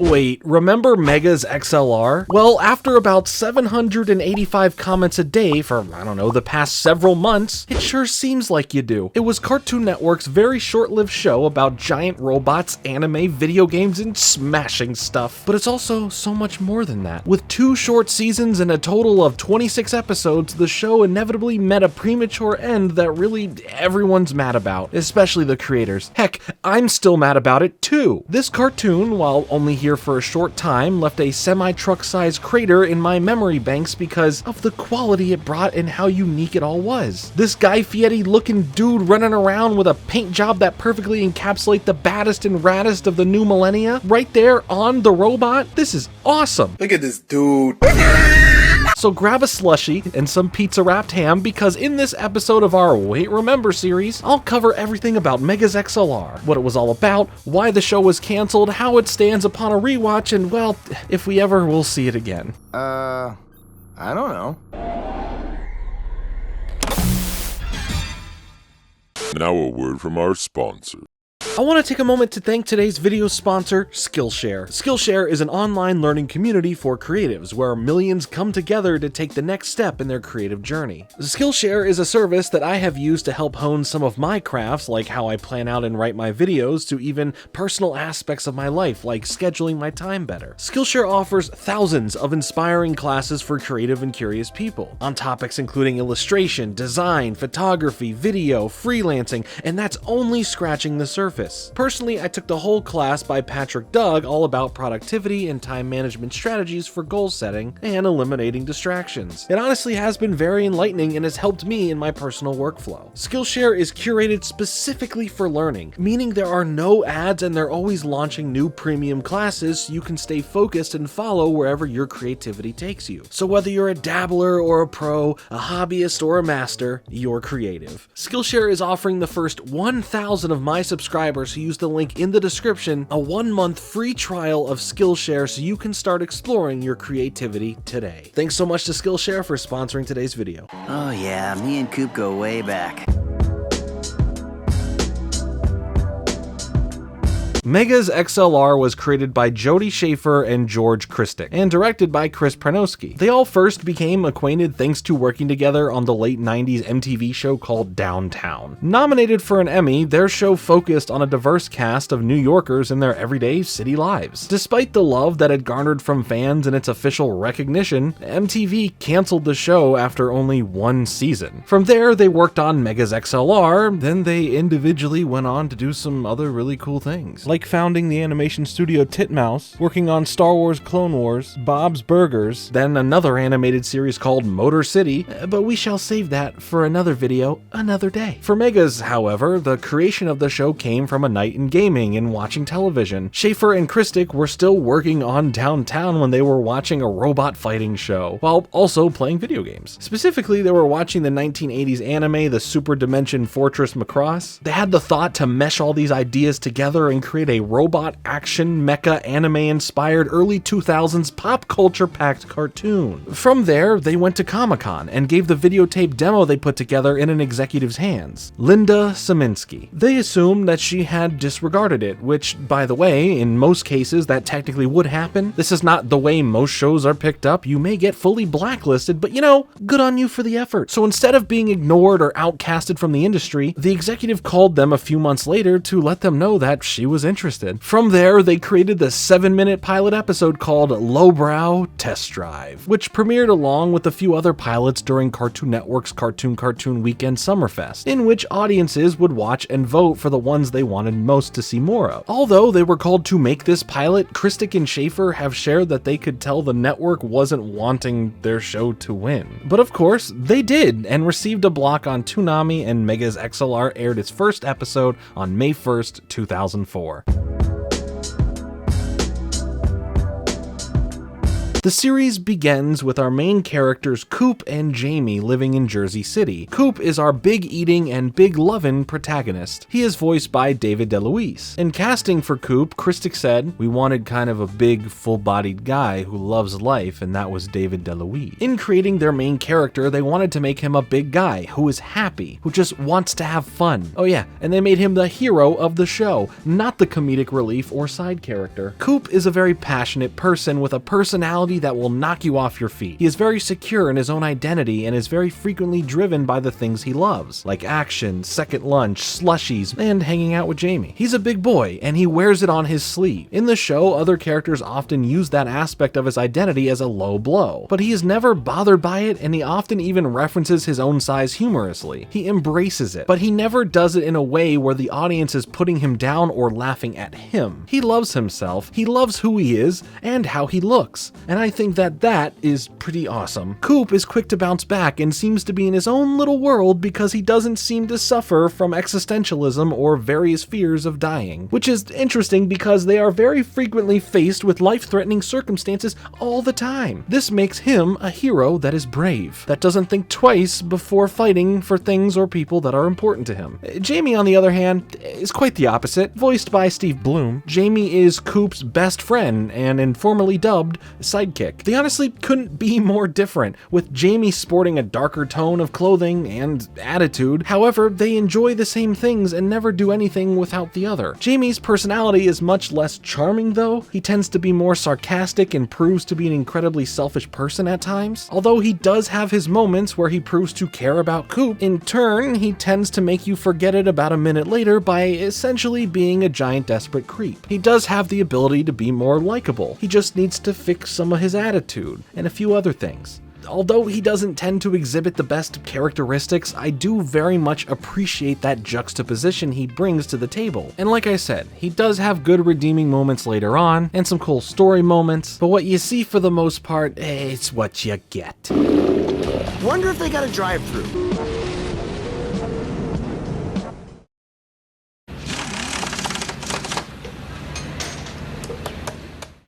Wait, remember Megas XLR? Well, after about 785 comments a day for, I don't know, the past several months, it sure seems like you do. It was Cartoon Network's very short-lived show about giant robots, anime, video games, and smashing stuff. But it's also so much more than that. With 2 short seasons and a total of 26 episodes, the show inevitably met a premature end that really everyone's mad about, especially the creators. Heck, I'm still mad about it too. This cartoon, while only here for a short time, left a semi-truck-sized crater in my memory banks because of the quality it brought and how unique it all was. This Guy Fieri-looking dude running around with a paint job that perfectly encapsulates the baddest and raddest of the new millennia, right there on the robot. This is awesome. Look at this dude. So grab a slushie and some pizza wrapped ham, because in this episode of our Wait Remember series, I'll cover everything about Megas XLR, what it was all about, why the show was canceled, how it stands upon a rewatch, and well, if we ever will see it again. I don't know. Now a word from our sponsor. I want to take a moment to thank today's video sponsor, Skillshare. Skillshare is an online learning community for creatives where millions come together to take the next step in their creative journey. Skillshare is a service that I have used to help hone some of my crafts, like how I plan out and write my videos, to even personal aspects of my life, like scheduling my time better. Skillshare offers thousands of inspiring classes for creative and curious people on topics including illustration, design, photography, video, freelancing, and that's only scratching the surface. Personally, I took the whole class by Patrick Doug all about productivity and time management strategies for goal setting and eliminating distractions. It honestly has been very enlightening and has helped me in my personal workflow. Skillshare is curated specifically for learning, meaning there are no ads and they're always launching new premium classes so you can stay focused and follow wherever your creativity takes you. So whether you're a dabbler or a pro, a hobbyist or a master, you're creative. Skillshare is offering the first 1,000 of my subscribers who use the link in the description a 1-month free trial of Skillshare so you can start exploring your creativity today. Thanks so much to Skillshare for sponsoring today's video. Oh yeah, me and Coop go way back. Megas XLR was created by Jody Schaefer and George Christic, and directed by Chris Pranowski. They all first became acquainted thanks to working together on the late 90s MTV show called Downtown. Nominated for an Emmy, their show focused on a diverse cast of New Yorkers in their everyday city lives. Despite the love that it garnered from fans and its official recognition, MTV canceled the show after only 1 season. From there, they worked on Megas XLR, then they individually went on to do some other really cool things, like founding the animation studio Titmouse, working on Star Wars Clone Wars, Bob's Burgers, then another animated series called Motor City, but we shall save that for another video another day. For Megas, however, the creation of the show came from a night in gaming and watching television. Schaefer and Christic were still working on Downtown when they were watching a robot fighting show, while also playing video games. Specifically, they were watching the 1980s anime, the Super Dimension Fortress Macross. They had the thought to mesh all these ideas together and create a robot action mecha anime inspired early 2000s pop culture packed cartoon. From there, they went to Comic-Con and gave the videotape demo they put together in an executive's hands, Linda Saminsky. They assumed that she had disregarded it, which, by the way, in most cases that technically would happen. This is not the way most shows are picked up. You may get fully blacklisted, but you know, good on you for the effort. So instead of being ignored or outcasted from the industry, the executive called them a few months later to let them know that she was interested. From there, they created the 7-minute pilot episode called Lowbrow Test Drive, which premiered along with a few other pilots during Cartoon Network's Cartoon Weekend Summerfest, in which audiences would watch and vote for the ones they wanted most to see more of. Although they were called to make this pilot, Christic and Schaefer have shared that they could tell the network wasn't wanting their show to win. But of course, they did, and received a block on Toonami, and Megas XLR aired its first episode on May 1st, 2004. The series begins with our main characters Coop and Jamie living in Jersey City. Coop is our big eating and big lovin' protagonist. He is voiced by David DeLuise. In casting for Coop, Christic said, "We wanted kind of a big, full-bodied guy who loves life, and that was David DeLuise." In creating their main character, they wanted to make him a big guy who is happy, who just wants to have fun. Oh yeah, and they made him the hero of the show, not the comedic relief or side character. Coop is a very passionate person with a personality that will knock you off your feet. He is very secure in his own identity and is very frequently driven by the things he loves, like action, second lunch, slushies, and hanging out with Jamie. He's a big boy, and he wears it on his sleeve. In the show, other characters often use that aspect of his identity as a low blow, but he is never bothered by it, and he often even references his own size humorously. He embraces it, but he never does it in a way where the audience is putting him down or laughing at him. He loves himself, he loves who he is, and how he looks, and I think that is pretty awesome. Coop is quick to bounce back and seems to be in his own little world because he doesn't seem to suffer from existentialism or various fears of dying, which is interesting because they are very frequently faced with life-threatening circumstances all the time. This makes him a hero that is brave, that doesn't think twice before fighting for things or people that are important to him. Jamie, on the other hand, is quite the opposite. Voiced by Steve Bloom, Jamie is Coop's best friend and informally dubbed sidekick. They honestly couldn't be more different, with Jamie sporting a darker tone of clothing and attitude. However, they enjoy the same things and never do anything without the other. Jamie's personality is much less charming though. He tends to be more sarcastic and proves to be an incredibly selfish person at times. Although he does have his moments where he proves to care about Coop, in turn, he tends to make you forget it about a minute later by essentially being a giant desperate creep. He does have the ability to be more likable. He just needs to fix some of his attitude and a few other things. Although he doesn't tend to exhibit the best characteristics, I do very much appreciate that juxtaposition he brings to the table. And like I said, he does have good redeeming moments later on, and some cool story moments, but what you see for the most part, it's what you get. Wonder if they got a drive-through.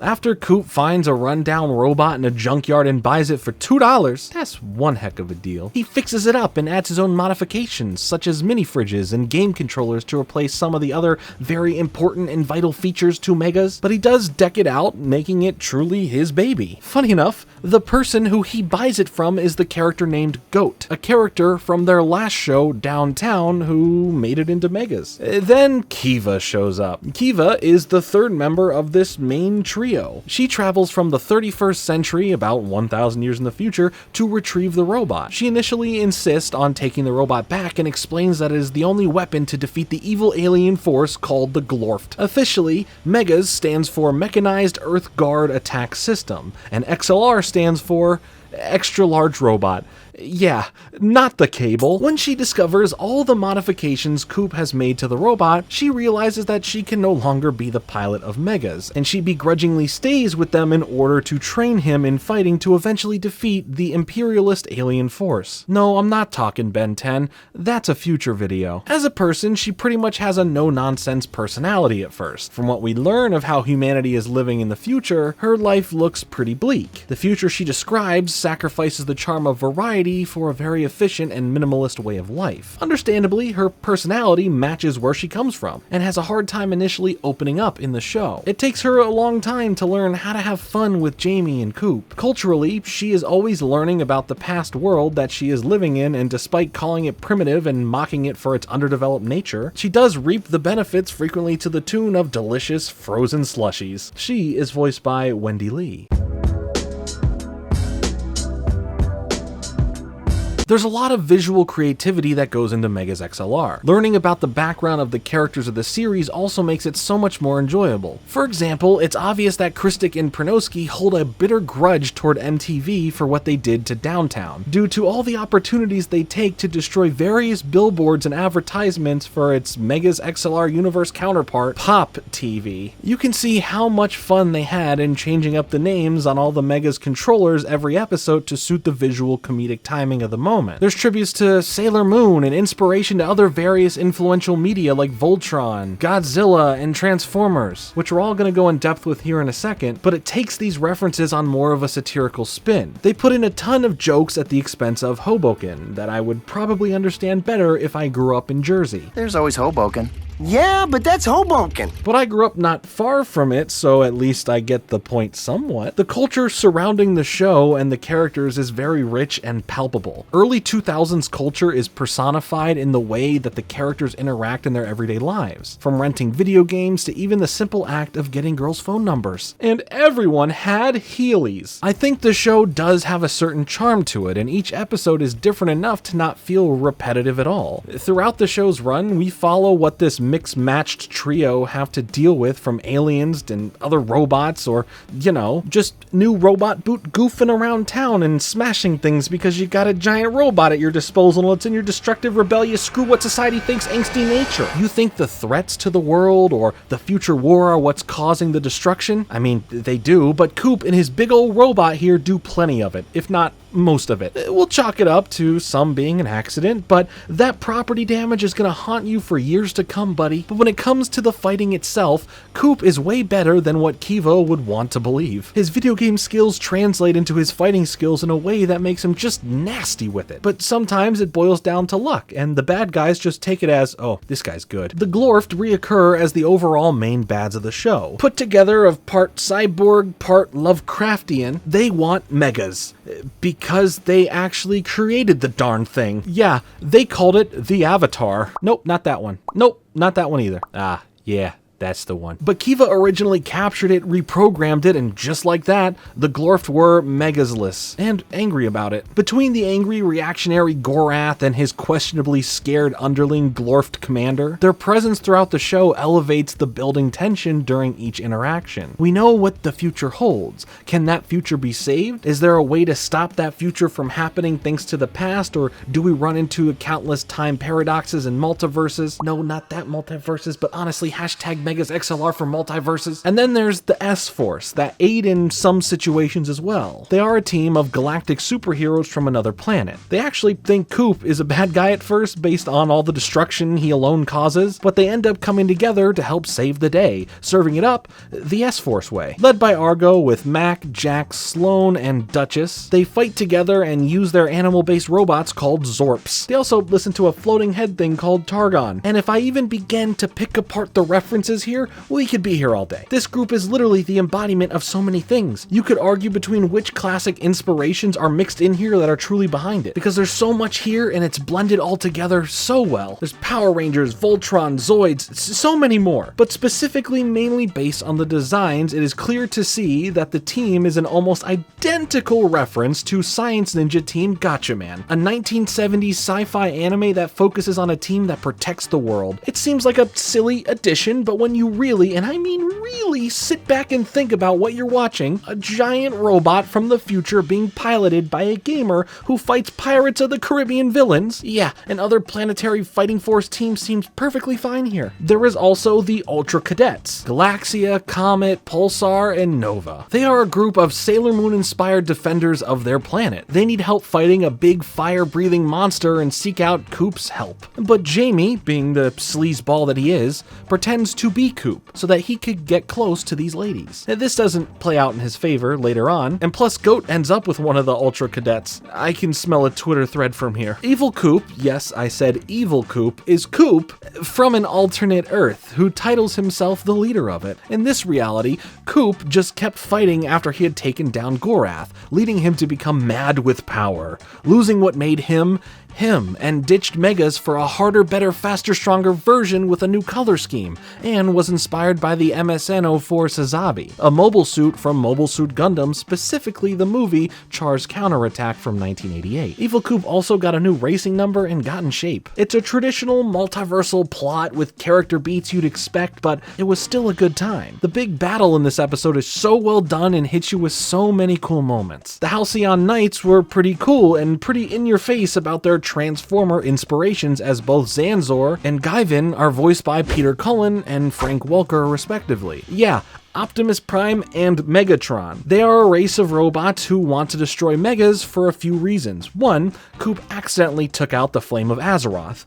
After Coop finds a rundown robot in a junkyard and buys it for $2, that's one heck of a deal. He fixes it up and adds his own modifications, such as mini fridges and game controllers to replace some of the other very important and vital features to Megas, but he does deck it out, making it truly his baby. Funny enough, the person who he buys it from is the character named Goat, a character from their last show, Downtown, who made it into Megas. Then Kiva shows up. Kiva is the third member of this main trio. She travels from the 31st century, about 1,000 years in the future, to retrieve the robot. She initially insists on taking the robot back and explains that it is the only weapon to defeat the evil alien force called the Glorft. Officially, Megas stands for Mechanized Earth Guard Attack System, and XLR stands for Extra Large Robot. Yeah, not the cable. When she discovers all the modifications Coop has made to the robot, she realizes that she can no longer be the pilot of Megas, and she begrudgingly stays with them in order to train him in fighting to eventually defeat the imperialist alien force. No, I'm not talking Ben 10, that's a future video. As a person, she pretty much has a no-nonsense personality at first. From what we learn of how humanity is living in the future, her life looks pretty bleak. The future she describes sacrifices the charm of variety for a very efficient and minimalist way of life. Understandably, her personality matches where she comes from, and has a hard time initially opening up in the show. It takes her a long time to learn how to have fun with Jamie and Coop. Culturally, she is always learning about the past world that she is living in, and despite calling it primitive and mocking it for its underdeveloped nature, she does reap the benefits frequently to the tune of delicious frozen slushies. She is voiced by Wendy Lee. There's a lot of visual creativity that goes into Megas XLR. Learning about the background of the characters of the series also makes it so much more enjoyable. For example, it's obvious that Christic and Prynoski hold a bitter grudge toward MTV for what they did to Downtown, due to all the opportunities they take to destroy various billboards and advertisements for its Megas XLR universe counterpart, Pop TV. You can see how much fun they had in changing up the names on all the Megas controllers every episode to suit the visual comedic timing of the moment, moment. There's tributes to Sailor Moon and inspiration to other various influential media like Voltron, Godzilla, and Transformers, which we're all going to go in depth with here in a second, but it takes these references on more of a satirical spin. They put in a ton of jokes at the expense of Hoboken that I would probably understand better if I grew up in Jersey. There's always Hoboken. Yeah, but that's Hoboken. But I grew up not far from it, so at least I get the point somewhat. The culture surrounding the show and the characters is very rich and palpable. Early 2000s culture is personified in the way that the characters interact in their everyday lives, from renting video games to even the simple act of getting girls' phone numbers. And everyone had Heelys. I think the show does have a certain charm to it, and each episode is different enough to not feel repetitive at all. Throughout the show's run, we follow what this mix-matched trio have to deal with, from aliens and other robots, or, you know, just new robot boot goofing around town and smashing things because you got a giant robot at your disposal and it's in your destructive, rebellious, screw what society thinks angsty nature. You think the threats to the world or the future war are what's causing the destruction? I mean, they do, but Coop and his big old robot here do plenty of it, if not most of it. We'll chalk it up to some being an accident, but that property damage is gonna haunt you for years to come, buddy. But when it comes to the fighting itself, Coop is way better than what Kivo would want to believe. His video game skills translate into his fighting skills in a way that makes him just nasty with it. But sometimes it boils down to luck, and the bad guys just take it as, oh, this guy's good. The Glorft reoccur as the overall main bads of the show. Put together of part cyborg, part Lovecraftian, they want Megas. Because they actually created the darn thing. Yeah, they called it the Avatar. Nope, not that one. Nope, not that one either. Ah, yeah. That's the one. But Kiva originally captured it, reprogrammed it, and just like that, the Glorft were Megasless and angry about it. Between the angry reactionary Gorath and his questionably scared underling Glorft commander, their presence throughout the show elevates the building tension during each interaction. We know what the future holds. Can that future be saved? Is there a way to stop that future from happening thanks to the past, or do we run into countless time paradoxes and multiverses? No, not that multiverses, but honestly, hashtag Megas XLR for multiverses. And then there's the S-Force that aid in some situations as well. They are a team of galactic superheroes from another planet. They actually think Coop is a bad guy at first based on all the destruction he alone causes, but they end up coming together to help save the day, serving it up the S-Force way. Led by Argo with Mac, Jack, Sloan, and Duchess, they fight together and use their animal-based robots called Zorps. They also listen to a floating head thing called Targon. And if I even begin to pick apart the references here, we could be here all day. This group is literally the embodiment of so many things. You could argue between which classic inspirations are mixed in here that are truly behind it, because there's so much here and it's blended all together so well. There's Power Rangers, Voltron, Zoids, so many more. But specifically, mainly based on the designs, it is clear to see that the team is an almost identical reference to Science Ninja Team Gatchaman, a 1970s sci-fi anime that focuses on a team that protects the world. It seems like a silly addition, but when you really, and I mean really, sit back and think about what you're watching, a giant robot from the future being piloted by a gamer who fights Pirates of the Caribbean villains, yeah, and other planetary fighting force teams seems perfectly fine here. There is also the Ultra Cadets, Galaxia, Comet, Pulsar, and Nova. They are a group of Sailor Moon-inspired defenders of their planet. They need help fighting a big fire-breathing monster and seek out Coop's help. But Jamie, being the sleazeball that he is, pretends to be Coop so that he could get close to these ladies. Now, this doesn't play out in his favor later on, and plus Goat ends up with one of the Ultra Cadets. I can smell a Twitter thread from here. Evil Coop, yes, I said evil Coop, is Coop from an alternate Earth who titles himself the leader of it. In this reality, Coop just kept fighting after he had taken down Gorath, leading him to become mad with power, losing what made him, and ditched Megas for a harder, better, faster, stronger version with a new color scheme, and was inspired by the MSN-04 Sazabi, a mobile suit from Mobile Suit Gundam, specifically the movie Char's Counterattack from 1988. Evil Coop also got a new racing number and got in shape. It's a traditional multiversal plot with character beats you'd expect, but it was still a good time. The big battle in this episode is so well done and hits you with so many cool moments. The Halcyon Knights were pretty cool and pretty in your face about their Transformer inspirations, as both Zanzor and Guyvin are voiced by Peter Cullen and Frank Welker respectively. Yeah, Optimus Prime and Megatron. They are a race of robots who want to destroy Megas for a few reasons. One, Coop accidentally took out the Flame of Azeroth.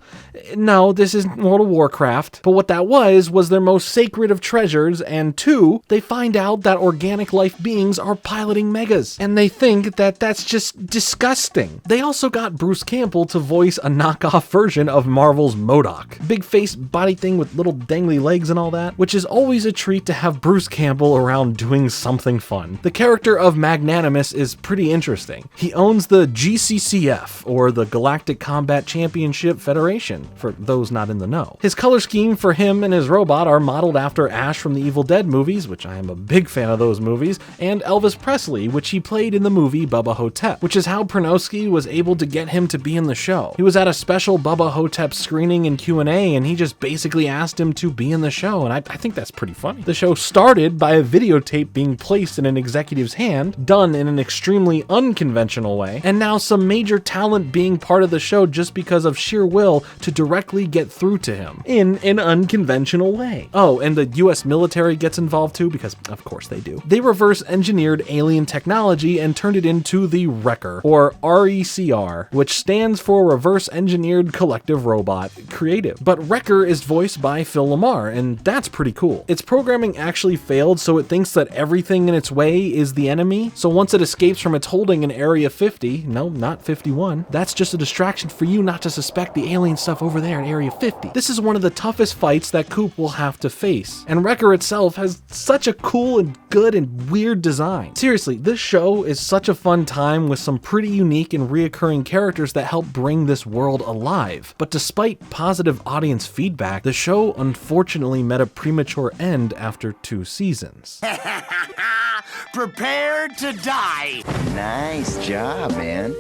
No, this isn't World of Warcraft, but what that was their most sacred of treasures, and two, they find out that organic life beings are piloting Megas, and they think that that's just disgusting. They also got Bruce Campbell to voice a knockoff version of Marvel's MODOK. Big face body thing with little dangly legs and all that, which is always a treat to have Bruce Campbell around doing something fun. The character of Magnanimous is pretty interesting. He owns the GCCF, or the Galactic Combat Championship Federation, for those not in the know. His color scheme for him and his robot are modeled after Ash from the Evil Dead movies, which I am a big fan of those movies, and Elvis Presley, which he played in the movie Bubba Hotep, which is how Pernowski was able to get him to be in the show. He was at a special Bubba Hotep screening and Q&A, and he just basically asked him to be in the show, and I think that's pretty funny. The show started by a videotape being placed in an executive's hand, done in an extremely unconventional way, and now some major talent being part of the show just because of sheer will to directly get through to him in an unconventional way. Oh, and the US military gets involved too, because of course they do. They reverse engineered alien technology and turned it into the Wrecker, or RECR, which stands for Reverse Engineered Collective Robot Creative. But Wrecker is voiced by Phil Lamar, and that's pretty cool. Its programming actually failed, so it thinks that everything in its way is the enemy, so once it escapes from its holding in Area 50, no, not 51, that's just a distraction for you not to suspect the alien stuff over there in Area 50. This is one of the toughest fights that Coop will have to face, and Wrecker itself has such a cool and good and weird design. Seriously, this show is such a fun time with some pretty unique and reoccurring characters that help bring this world alive. But despite positive audience feedback, the show unfortunately met a premature end after 2 seasons. Prepare to die! Nice job, man.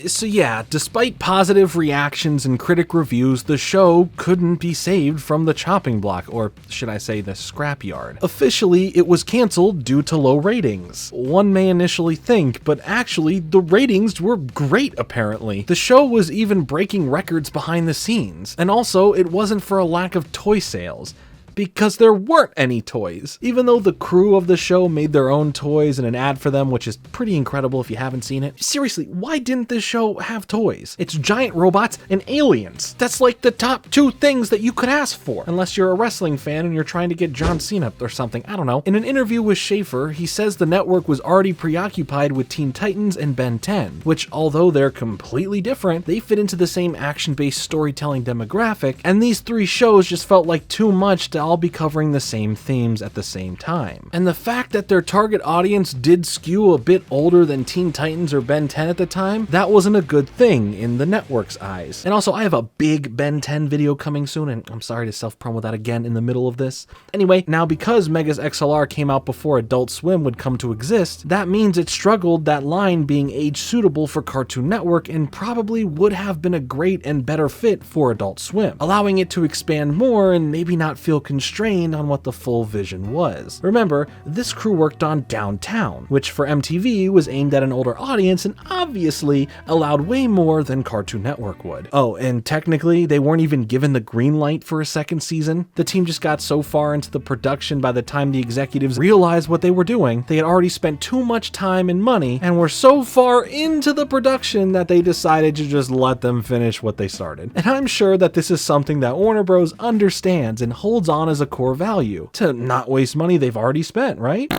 So yeah, despite positive reactions and critic reviews, the show couldn't be saved from the chopping block, or should I say the scrapyard. Officially, it was canceled due to low ratings. One may initially think, but actually, the ratings were great apparently. The show was even breaking records behind the scenes, and also it wasn't for a lack of toy sales, because there weren't any toys. Even though the crew of the show made their own toys and an ad for them, which is pretty incredible if you haven't seen it. Seriously, why didn't this show have toys? It's giant robots and aliens. That's like the top 2 things that you could ask for, unless you're a wrestling fan and you're trying to get John Cena or something, I don't know. In an interview with Schaefer, he says the network was already preoccupied with Teen Titans and Ben 10, which although they're completely different, they fit into the same action-based storytelling demographic, and these 3 shows just felt like too much to all be covering the same themes at the same time. And the fact that their target audience did skew a bit older than Teen Titans or Ben 10 at the time, that wasn't a good thing in the network's eyes. And also, I have a big Ben 10 video coming soon, and I'm sorry to self-promo that again in the middle of this. Anyway, now because Megas XLR came out before Adult Swim would come to exist, that means it struggled that line being age suitable for Cartoon Network and probably would have been a great and better fit for Adult Swim, allowing it to expand more and maybe not feel constrained on what the full vision was. Remember, this crew worked on Downtown, which for MTV was aimed at an older audience and obviously allowed way more than Cartoon Network would. Oh, and technically, they weren't even given the green light for a second season. The team just got so far into the production by the time the executives realized what they were doing, they had already spent too much time and money and were so far into the production that they decided to just let them finish what they started. And I'm sure that this is something that Warner Bros. Understands and holds on as a core value, to not waste money they've already spent, right?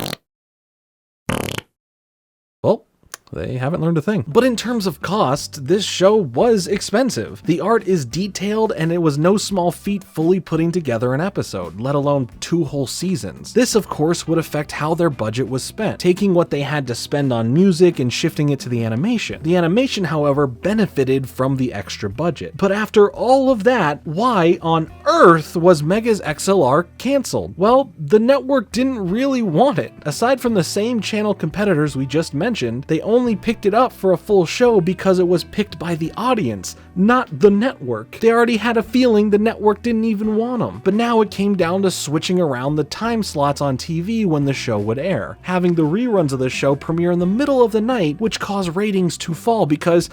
Well, they haven't learned a thing. But in terms of cost, this show was expensive. The art is detailed, and it was no small feat fully putting together an episode, let alone 2 whole seasons. This, of course, would affect how their budget was spent, taking what they had to spend on music and shifting it to the animation. The animation, however, benefited from the extra budget. But after all of that, why on earth was Megas XLR canceled? Well, the network didn't really want it. Aside from the same channel competitors we just mentioned, they only picked it up for a full show because it was picked by the audience, not the network. They already had a feeling the network didn't even want them. But now it came down to switching around the time slots on TV when the show would air, having the reruns of the show premiere in the middle of the night, which caused ratings to fall because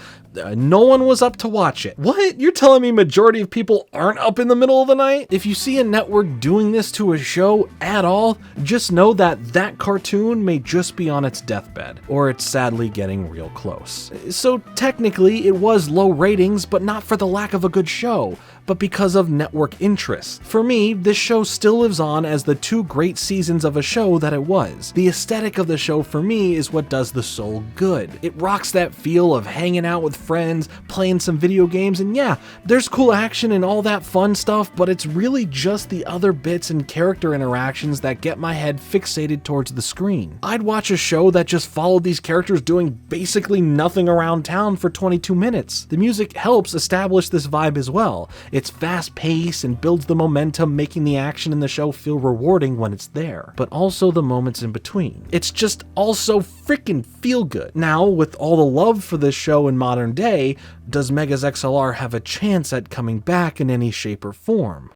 no one was up to watch it. What? You're telling me majority of people aren't up in the middle of the night? If you see a network doing this to a show at all, just know that that cartoon may just be on its deathbed, or it's sadly getting real close. So technically it was low ratings, but not for the lack of a good show, but because of network interest. For me, this show still lives on as the 2 great seasons of a show that it was. The aesthetic of the show for me is what does the soul good. It rocks that feel of hanging out with friends, playing some video games, and yeah, there's cool action and all that fun stuff, but it's really just the other bits and character interactions that get my head fixated towards the screen. I'd watch a show that just followed these characters doing basically nothing around town for 22 minutes. The music helps establish this vibe as well. It's fast paced and builds the momentum, making the action in the show feel rewarding when it's there, but also the moments in between. It's just also freaking feel good. Now, with all the love for this show in modern day, does Megas XLR have a chance at coming back in any shape or form?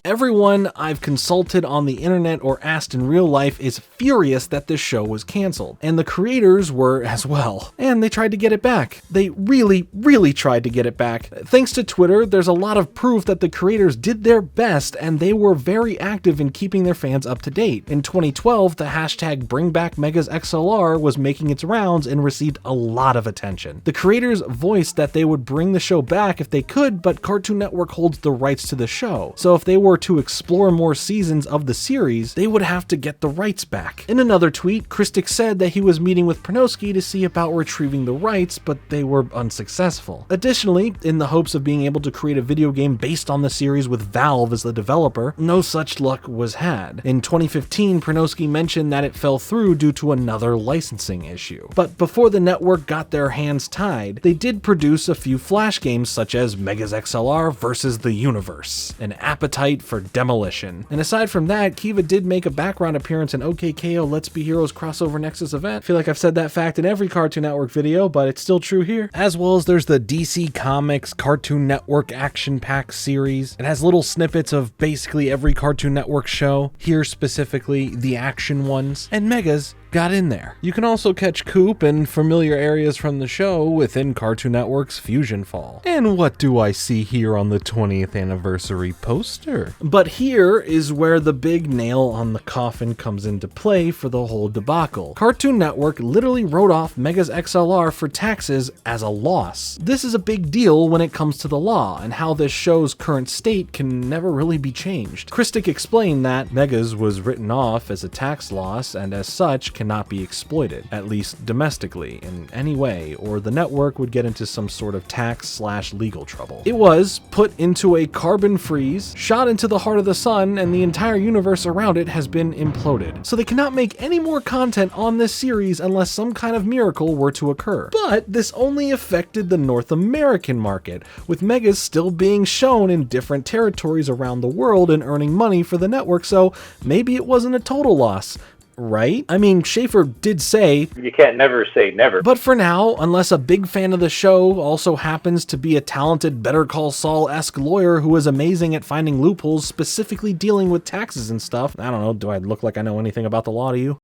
Everyone I've consulted on the internet or asked in real life is furious that this show was canceled, and the creators were as well. And they tried to get it back. They really tried to get it back. Thanks to Twitter, there's a lot of proof that the creators did their best, and they were very active in keeping their fans up to date. In 2012, the hashtag #BringBackMegasXLR was making its rounds and received a lot of attention. The creators voiced that they would bring the show back if they could, but Cartoon Network holds the rights to the show. So if they were to explore more seasons of the series, they would have to get the rights back. In another tweet, Christic said that he was meeting with Pernosky to see about retrieving the rights, but they were unsuccessful. Additionally, in the hopes of being able to create a video game based on the series with Valve as the developer, no such luck was had. In 2015, Pernosky mentioned that it fell through due to another licensing issue. But before the network got their hands tied, they did produce a few flash games such as Megas XLR versus the Universe, an appetite for demolition. And aside from that, Kiva did make a background appearance in OKKO Let's Be Heroes crossover Nexus event. I feel like I've said that fact in every Cartoon Network video, but it's still true here. As well as there's the DC Comics Cartoon Network Action Pack series. It has little snippets of basically every Cartoon Network show, here specifically the action ones, and Megas got in there. You can also catch Coop in familiar areas from the show within Cartoon Network's Fusion Fall. And what do I see here on the 20th anniversary poster? But here is where the big nail on the coffin comes into play for the whole debacle. Cartoon Network literally wrote off Megas XLR for taxes as a loss. This is a big deal when it comes to the law and how this show's current state can never really be changed. Christic explained that Megas was written off as a tax loss and as such cannot be exploited, at least domestically, in any way, or the network would get into some sort of tax/legal trouble. It was put into a carbon freeze, shot into the heart of the sun, and the entire universe around it has been imploded. So they cannot make any more content on this series unless some kind of miracle were to occur. But this only affected the North American market, with Megas still being shown in different territories around the world and earning money for the network, so maybe it wasn't a total loss. Right? I mean, Schaefer did say, you can't never say never. But for now, unless a big fan of the show also happens to be a talented Better Call Saul-esque lawyer who is amazing at finding loopholes, specifically dealing with taxes and stuff. I don't know, do I look like I know anything about the law to you?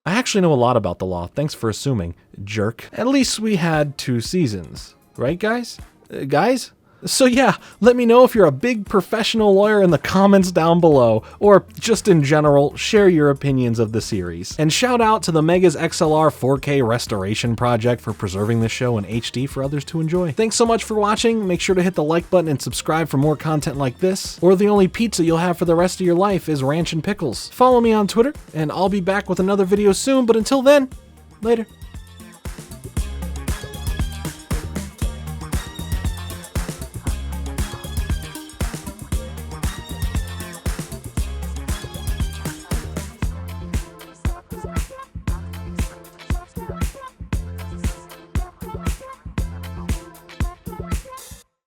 I actually know a lot about the law, thanks for assuming, jerk. At least we had 2 seasons. Right, guys? Guys? So yeah, let me know if you're a big professional lawyer in the comments down below, or just in general, share your opinions of the series. And shout out to the Megas XLR 4K restoration project for preserving the show in HD for others to enjoy. Thanks so much for watching, make sure to hit the like button and subscribe for more content like this, or the only pizza you'll have for the rest of your life is ranch and pickles. Follow me on Twitter, and I'll be back with another video soon, but until then, later.